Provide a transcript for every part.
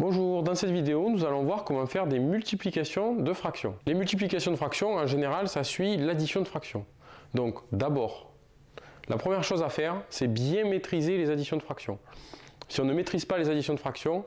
Bonjour, dans cette vidéo, nous allons voir comment faire des multiplications de fractions. Les multiplications de fractions, en général, ça suit l'addition de fractions. Donc, d'abord, la première chose à faire, c'est bien maîtriser les additions de fractions. Si on ne maîtrise pas les additions de fractions,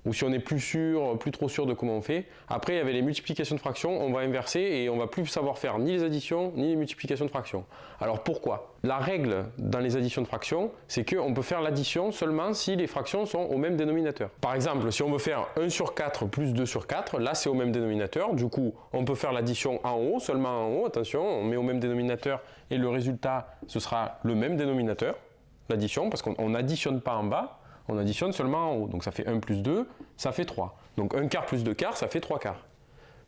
ou si on n'est plus trop sûr de comment on fait, après, avec les multiplications de fractions, on va inverser et on va plus savoir faire ni les additions, ni les multiplications de fractions. Alors pourquoi? La règle dans les additions de fractions, c'est qu'on peut faire l'addition seulement si les fractions sont au même dénominateur. Par exemple, si on veut faire 1 sur 4 plus 2 sur 4, là c'est au même dénominateur, du coup on peut faire l'addition en haut, seulement en haut, attention, on met au même dénominateur et le résultat ce sera le même dénominateur, l'addition, parce qu'on n'additionne pas en bas, on additionne seulement en haut. Donc ça fait 1 plus 2, ça fait 3. Donc 1 quart plus 2 quarts, ça fait 3 quarts.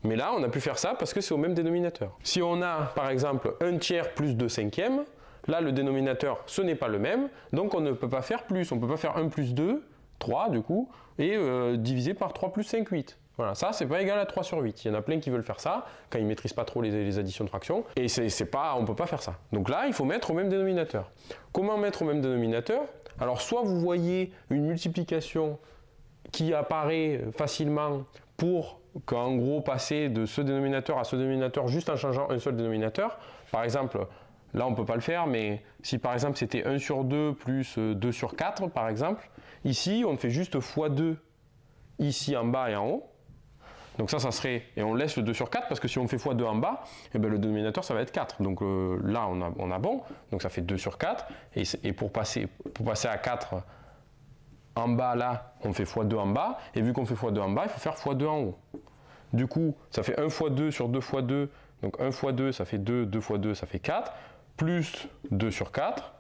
Mais là, on a pu faire ça parce que c'est au même dénominateur. Si on a, par exemple, 1 tiers plus 2 cinquièmes, là, le dénominateur, ce n'est pas le même, donc on ne peut pas faire plus. On ne peut pas faire 1 plus 2, 3 du coup, et diviser par 3 plus 5, 8. Voilà, ça, c'est pas égal à 3 sur 8. Il y en a plein qui veulent faire ça, quand ils ne maîtrisent pas trop les additions de fractions, et on ne peut pas faire ça. Donc là, il faut mettre au même dénominateur. Comment mettre au même dénominateur? Alors, soit vous voyez une multiplication qui apparaît facilement pour qu'en gros passer de ce dénominateur à ce dénominateur juste en changeant un seul dénominateur. Par exemple, là on ne peut pas le faire, mais si par exemple c'était 1 sur 2 plus 2 sur 4 par exemple, ici on fait juste x2 ici en bas et en haut. Donc ça serait, et on laisse le 2 sur 4 parce que si on fait x2 en bas, eh bien le dénominateur ça va être 4. Donc là on a bon, donc ça fait 2 sur 4. Et pour passer à 4 en bas là, on fait x2 en bas. Et vu qu'on fait x2 en bas, il faut faire x2 en haut. Du coup, ça fait 1 fois 2 sur 2 fois 2. Donc 1 fois 2 ça fait 2, 2 fois 2 ça fait 4. Plus 2 sur 4.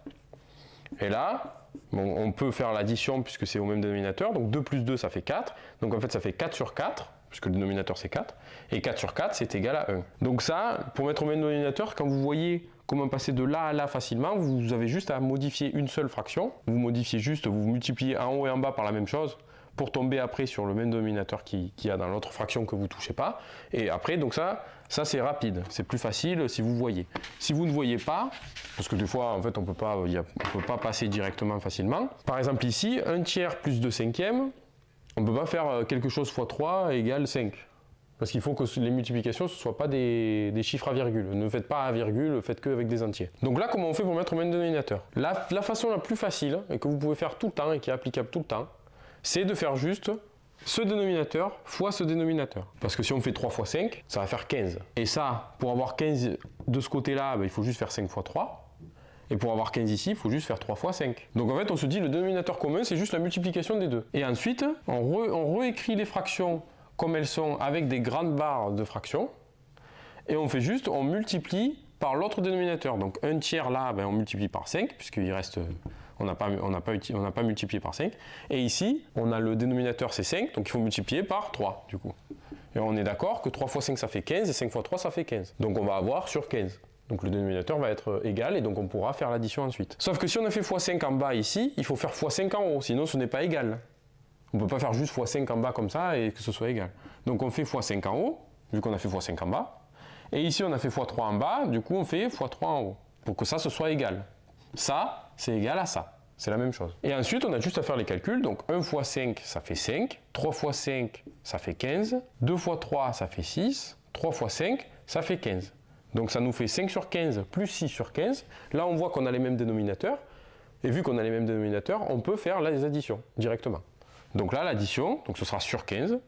Et là, bon, on peut faire l'addition puisque c'est au même dénominateur. Donc 2 plus 2 ça fait 4. Donc en fait ça fait 4 sur 4. Puisque le dénominateur c'est 4, et 4 sur 4 c'est égal à 1. Donc ça, pour mettre au même dénominateur, quand vous voyez comment passer de là à là facilement, vous avez juste à modifier une seule fraction. Vous modifiez juste, vous multipliez en haut et en bas par la même chose, pour tomber après sur le même dénominateur qu'il y a dans l'autre fraction que vous ne touchez pas. Et après, donc ça c'est rapide, c'est plus facile si vous voyez. Si vous ne voyez pas, parce que des fois en fait on peut pas passer directement facilement. Par exemple ici, 1 tiers plus 2 cinquièmes, on ne peut pas faire quelque chose fois 3 égale 5. Parce qu'il faut que les multiplications, ce ne soient pas des chiffres à virgule. Ne faites pas à virgule, faites que avec des entiers. Donc là, comment on fait pour mettre au même dénominateur? La façon la plus facile, et que vous pouvez faire tout le temps, et qui est applicable tout le temps, c'est de faire juste ce dénominateur fois ce dénominateur. Parce que si on fait 3 fois 5, ça va faire 15. Et ça, pour avoir 15 de ce côté-là, il faut juste faire 5 fois 3. Et pour avoir 15 ici, il faut juste faire 3 fois 5. Donc en fait, on se dit le dénominateur commun, c'est juste la multiplication des deux. Et ensuite, on réécrit les fractions comme elles sont avec des grandes barres de fractions. Et on fait juste, on multiplie par l'autre dénominateur. Donc 1 tiers là, on multiplie par 5, puisqu'il reste, on n'a pas multiplié par 5. Et ici, on a le dénominateur c'est 5, donc il faut multiplier par 3 du coup. Et on est d'accord que 3 fois 5 ça fait 15, et 5 fois 3 ça fait 15. Donc on va avoir sur 15. Donc le dénominateur va être égal et donc on pourra faire l'addition ensuite. Sauf que si on a fait x5 en bas ici, il faut faire x5 en haut, sinon ce n'est pas égal. On ne peut pas faire juste x5 en bas comme ça et que ce soit égal. Donc on fait x5 en haut, vu qu'on a fait x5 en bas. Et ici on a fait x3 en bas, du coup on fait x3 en haut, pour que ça ce soit égal. Ça, c'est égal à ça. C'est la même chose. Et ensuite, on a juste à faire les calculs. Donc 1 fois 5, ça fait 5. 3 fois 5, ça fait 15. 2 fois 3, ça fait 6. 3 fois 5, ça fait 15. Donc ça nous fait 5 sur 15 plus 6 sur 15. Là, on voit qu'on a les mêmes dénominateurs. Et vu qu'on a les mêmes dénominateurs, on peut faire les additions directement. Donc là, l'addition, ce sera sur 15.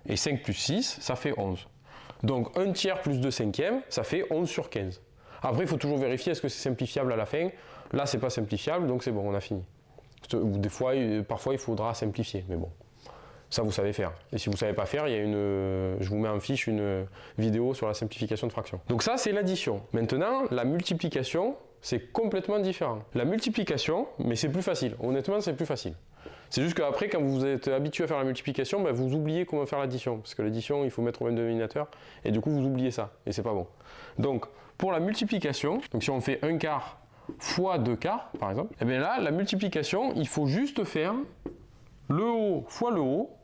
Et 5 plus 6, ça fait 11. Donc 1 tiers plus 2 cinquièmes, ça fait 11 sur 15. Après, il faut toujours vérifier est-ce que c'est simplifiable à la fin. Là, c'est pas simplifiable, donc c'est bon, on a fini. Des fois, parfois, il faudra simplifier, mais bon. Ça, vous savez faire. Et si vous ne savez pas faire, il y a je vous mets en fiche une vidéo sur la simplification de fractions. Donc ça, c'est l'addition. Maintenant, la multiplication, c'est complètement différent. La multiplication, mais c'est plus facile. Honnêtement, c'est plus facile. C'est juste qu'après, quand vous êtes habitué à faire la multiplication, vous oubliez comment faire l'addition. Parce que l'addition, il faut mettre au même dénominateur. Et du coup, vous oubliez ça. Et c'est pas bon. Donc, pour la multiplication, donc si on fait 1 quart fois 2 quarts, par exemple, et bien là, la multiplication, il faut juste faire le haut fois le haut,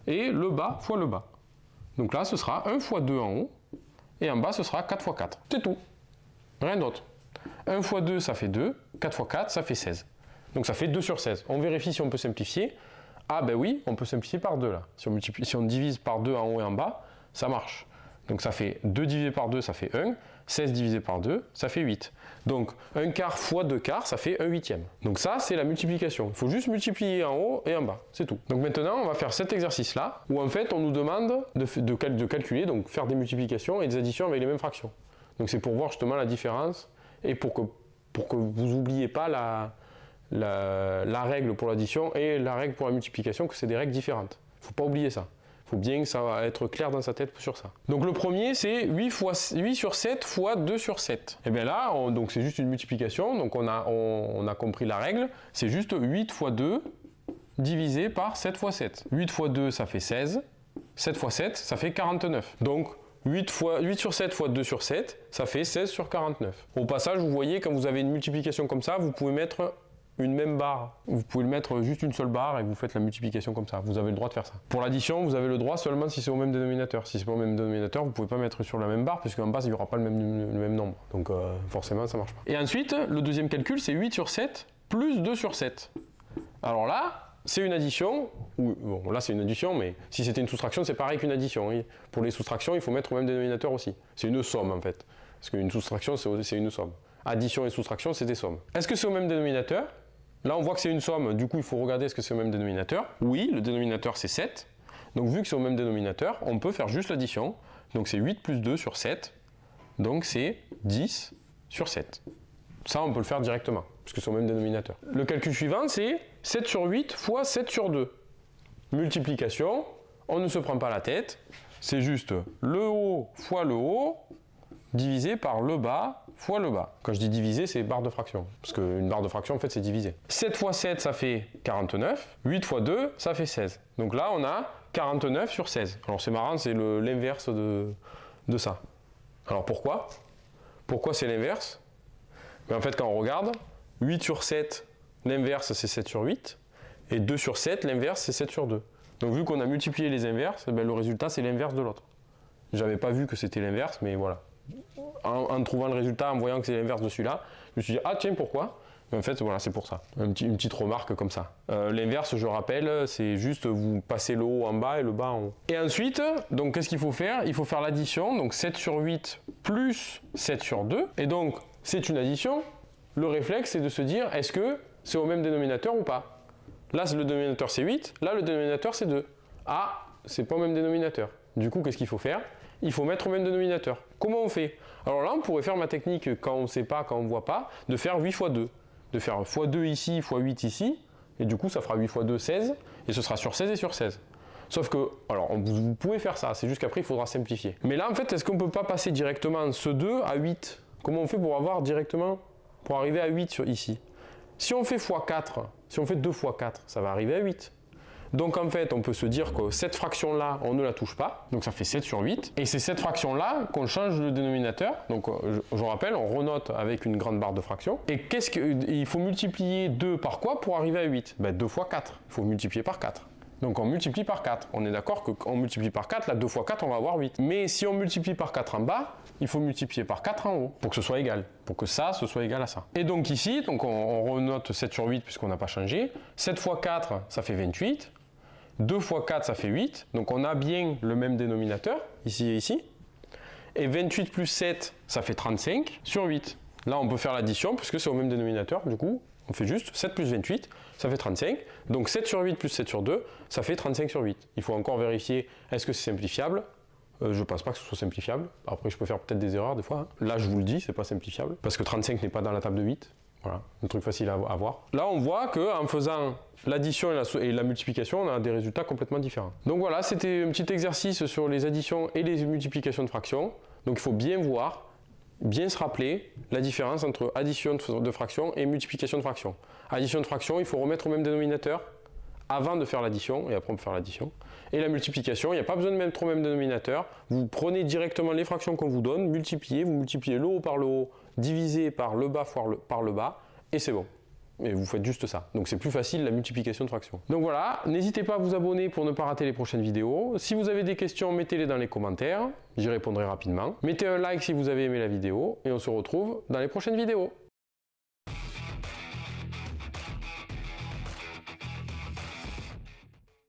et le bas fois le bas. Donc là, ce sera 1 fois 2 en haut, et en bas, ce sera 4 fois 4. C'est tout. Rien d'autre. 1 fois 2, ça fait 2. 4 fois 4, ça fait 16. Donc ça fait 2 sur 16. On vérifie si on peut simplifier. Ah ben oui, on peut simplifier par 2 là. Si on divise par 2 en haut et en bas, ça marche. Donc ça fait 2 divisé par 2, ça fait 1. 16 divisé par 2, ça fait 8. Donc 1 quart fois 2 quarts, ça fait 1 huitième. Donc ça, c'est la multiplication. Il faut juste multiplier en haut et en bas, c'est tout. Donc maintenant, on va faire cet exercice-là, où en fait, on nous demande de calculer, donc faire des multiplications et des additions avec les mêmes fractions. Donc c'est pour voir justement la différence et pour que vous n'oubliez pas la règle pour l'addition et la règle pour la multiplication, que c'est des règles différentes. Il ne faut pas oublier ça. Il faut bien que ça va être clair dans sa tête sur ça. Donc le premier, c'est 8 sur 7 fois 2 sur 7. Et bien là, donc c'est juste une multiplication, donc on a compris la règle. C'est juste 8 fois 2 divisé par 7 fois 7. 8 fois 2, ça fait 16. 7 fois 7, ça fait 49. Donc 8 sur 7 fois 2 sur 7, ça fait 16 sur 49. Au passage, vous voyez, quand vous avez une multiplication comme ça, vous pouvez mettre une même barre. Vous pouvez le mettre juste une seule barre et vous faites la multiplication comme ça. Vous avez le droit de faire ça. Pour l'addition, vous avez le droit seulement si c'est au même dénominateur. Si c'est pas au même dénominateur, vous ne pouvez pas mettre sur la même barre puisqu'en bas, il n'y aura pas le même nombre. Donc forcément, ça ne marche pas. Et ensuite, le deuxième calcul, c'est 8 sur 7 plus 2 sur 7. Alors là, c'est une addition. Bon, là, c'est une addition, mais si c'était une soustraction, c'est pareil qu'une addition. Oui. Pour les soustractions, il faut mettre au même dénominateur aussi. C'est une somme, en fait. Parce qu'une soustraction, c'est une somme. Addition et soustraction, c'est des sommes. Est-ce que c'est au même dénominateur ? Là, on voit que c'est une somme, du coup, il faut regarder est-ce que c'est au même dénominateur. Oui, le dénominateur, c'est 7. Donc, vu que c'est au même dénominateur, on peut faire juste l'addition. Donc, c'est 8 plus 2 sur 7. Donc, c'est 10 sur 7. Ça, on peut le faire directement, parce que c'est au même dénominateur. Le calcul suivant, c'est 7 sur 8 fois 7 sur 2. Multiplication, on ne se prend pas la tête. C'est juste le haut fois le haut, divisé par le bas fois le bas. Quand je dis divisé, c'est barre de fraction. Parce qu'une barre de fraction, en fait, c'est divisé. 7 fois 7, ça fait 49. 8 fois 2, ça fait 16. Donc là, on a 49 sur 16. Alors c'est marrant, c'est l'inverse de ça. Alors pourquoi ? Pourquoi c'est l'inverse ? Mais en fait, quand on regarde, 8 sur 7, l'inverse, c'est 7 sur 8. Et 2 sur 7, l'inverse, c'est 7 sur 2. Donc vu qu'on a multiplié les inverses, ben, le résultat, c'est l'inverse de l'autre. J'avais pas vu que c'était l'inverse, mais voilà. En trouvant le résultat, en voyant que c'est l'inverse de celui-là, je me suis dit, ah tiens, pourquoi ? Mais en fait, voilà, c'est pour ça. Une petite remarque comme ça. L'inverse, je rappelle, c'est juste vous passez le haut en bas et le bas en haut. Et ensuite, donc qu'est-ce qu'il faut faire ? Il faut faire l'addition, donc 7 sur 8 plus 7 sur 2. Et donc, c'est une addition. Le réflexe, c'est de se dire, est-ce que c'est au même dénominateur ou pas ? Là, le dénominateur, c'est 8. Là, le dénominateur, c'est 2. Ah, c'est pas au même dénominateur. Du coup, qu'est-ce qu'il faut faire ? Il faut mettre au même dénominateur. Comment on fait ? Alors là, on pourrait faire ma technique quand on ne sait pas, quand on ne voit pas, de faire 8 fois 2. De faire fois 2 ici, fois 8 ici, et du coup, ça fera 8 fois 2, 16, et ce sera sur 16 et sur 16. Sauf que, alors, vous pouvez faire ça, c'est juste qu'après, il faudra simplifier. Mais là, en fait, est-ce qu'on ne peut pas passer directement ce 2 à 8 ? Comment on fait pour avoir directement, pour arriver à 8 ici ? Si on fait fois 4, si on fait 2 fois 4, ça va arriver à 8. Donc en fait, on peut se dire que cette fraction-là, on ne la touche pas, donc ça fait 7 sur 8. Et c'est cette fraction-là qu'on change le dénominateur. Donc je rappelle, on renote avec une grande barre de fraction. Et il faut multiplier 2 par quoi pour arriver à 8 ? Ben 2 fois 4, il faut multiplier par 4. Donc on multiplie par 4. On est d'accord que quand on multiplie par 4, là 2 fois 4, on va avoir 8. Mais si on multiplie par 4 en bas, il faut multiplier par 4 en haut pour que ce soit égal, pour que ça, ce soit égal à ça. Et donc ici, donc on renote 7 sur 8 puisqu'on n'a pas changé. 7 fois 4, ça fait 28. 2 fois 4, ça fait 8. Donc on a bien le même dénominateur, ici et ici. Et 28 plus 7, ça fait 35 sur 8. Là, on peut faire l'addition puisque c'est au même dénominateur. Du coup, on fait juste 7 plus 28, ça fait 35. Donc 7 sur 8 plus 7 sur 2, ça fait 35 sur 8. Il faut encore vérifier, est-ce que c'est simplifiable ? Je ne pense pas que ce soit simplifiable. Après, je peux faire peut-être des erreurs des fois. Hein. Là, je vous le dis, c'est pas simplifiable. Parce que 35 n'est pas dans la table de 8. Voilà, un truc facile à voir. Là, on voit qu'en faisant l'addition et la multiplication, on a des résultats complètement différents. Donc voilà, c'était un petit exercice sur les additions et les multiplications de fractions. Donc il faut bien voir, bien se rappeler la différence entre addition de fractions et multiplication de fractions. Addition de fractions, il faut remettre au même dénominateur avant de faire l'addition, et après on peut faire l'addition. Et la multiplication, il n'y a pas besoin de mettre au même dénominateur. Vous prenez directement les fractions qu'on vous donne, vous multipliez le haut par le haut, divisé par le bas par le bas, et c'est bon. Et vous faites juste ça. Donc c'est plus facile la multiplication de fractions. Donc voilà, n'hésitez pas à vous abonner pour ne pas rater les prochaines vidéos. Si vous avez des questions, mettez-les dans les commentaires, j'y répondrai rapidement. Mettez un like si vous avez aimé la vidéo, et on se retrouve dans les prochaines vidéos.